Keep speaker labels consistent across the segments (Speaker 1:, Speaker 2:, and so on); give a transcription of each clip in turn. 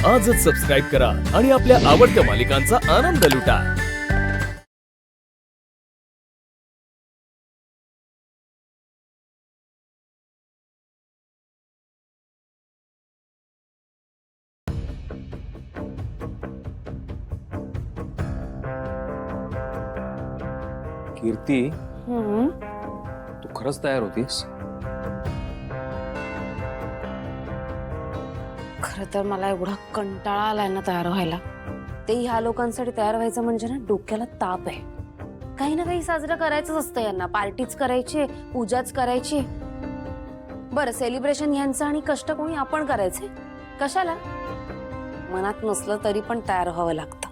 Speaker 1: आजच सबस्क्राईब करा आणि आपल्या आवडत्या मालिकांचा आनंद लुटा।
Speaker 2: कीर्ती, तू खरंच तयार होतीस?
Speaker 3: खरं तर मला एवढा कंटाळा आलाय ना तयार व्हायला। ते ह्या लोकांसाठी तयार व्हायचं म्हणजे ना डोक्याला ताप आहे। काही ना काही साजरं करायचंच असतं यांना, पार्टीज करायची, पूजाच करायची। बरं, सेलिब्रेशन यांचं आणि कष्ट कोणी आपण करायचे? कशाला? मनात नसलं तरी पण तयार व्हावं लागतं।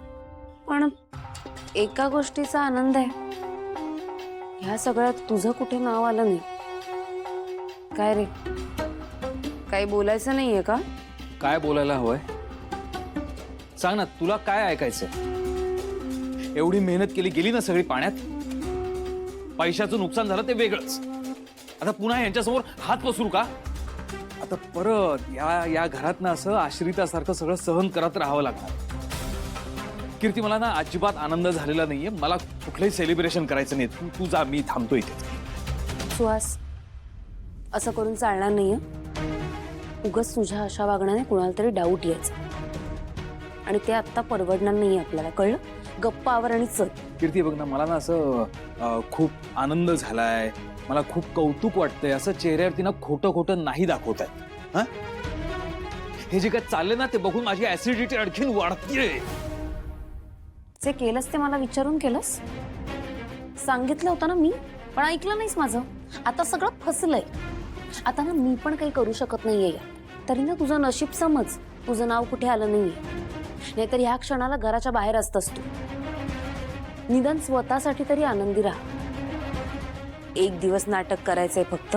Speaker 3: पण एका गोष्टीचा आनंद आहे, ह्या सगळ्यात तुझं कुठे नाव आलं नाही। काय रे, काही बोलायचं नाहीये का?
Speaker 2: काय बोलायला हवंय? सांग ना, तुला काय ऐकायचंय? एवढी मेहनत केली गेली ना सगळी पाण्यात। पैशाचं नुकसान झालं ते वेगळंच, आता पुन्हा यांच्यासमोर हात पसरू का? आता परत या घरात ना असं आश्रितासारखं सगळं सहन करत राहावं लागणार। कीर्ती, मला ना अजिबात आनंद झालेला नाहीये। मला कुठलंही सेलिब्रेशन करायचं नाही। तू जा, मी थांबतो इथे।
Speaker 3: सुहास, असं करून चालणार नाहीये। उगाच तुझ्या अशा वागण्याने कुणाला तरी डाऊट यायचा, आणि ते आता परवडणार नाही आपल्याला, कळलं? गप्प आवर आणि चल।
Speaker 2: कीर्ती, बघ ना, मला ना असं खूप आनंद झालाय, मला खूप कौतुक वाटतंय, असं चेहऱ्यावरती ना खोटं खोटं नाही दाखवत आहे। हा, हे जे काय चाललंय ना ते बघून माझी ऍसिडिटी आणखीन वाढतीये।
Speaker 3: जे केलंस ते मला विचारून केलंस? सांगितलं होतं ना मी, पण ऐकलं नाहीस माझं। आता सगळं फसलंय। आता ना मी पण काही करू शकत नाहीये यात। तरी ना तुझं नशीब समज, तुझं नाव कुठे आलं नाहीये। नाहीतर ह्या क्षणाला घराच्या बाहेर असतस तू। निदान स्वतःसाठी तरी आनंदी राहा। एक दिवस नाटक करायचंय फक्त,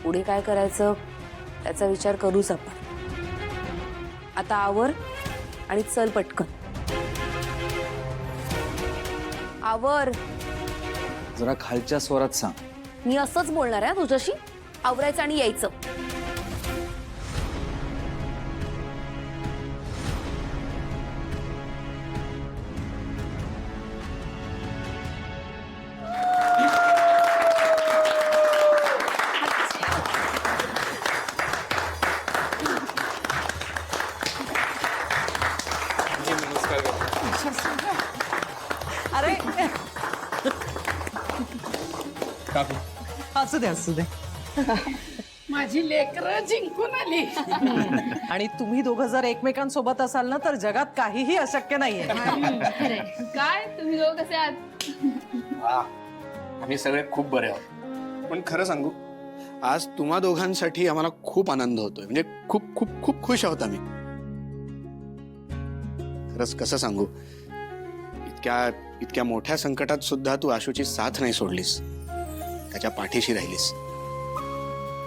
Speaker 3: पुढे काय करायचं त्याचा विचार करूच आपण। आता आवर आणि चल पटकन, आवर।
Speaker 2: जरा खालच्या स्वरात सांग।
Speaker 3: मी असंच बोलणार आहे तुझ्याशी, आवरायचं आणि यायचं।
Speaker 4: अरे असू दे
Speaker 5: माझी लेकरं जिंकून आली।
Speaker 4: आणि तुम्ही दोघं जर एकमेकांसोबत असाल ना तर जगात काहीही अशक्य नाहीये।
Speaker 5: काय तुम्ही दोघं कसे आहात?
Speaker 6: आम्ही सगळे खूप बरे आहोत। पण खरं सांगू, आज तुम्हा दोघांसाठी आम्हाला खूप आनंद होतोय, म्हणजे खूप खूप खूप खुश आहोत आम्ही। खरंच कसं सांगू, इतक्या मोठ्या संकटात सुद्धा तू आशूची साथ नाही सोडलीस, त्याच्या पाठीशी राहिलीस।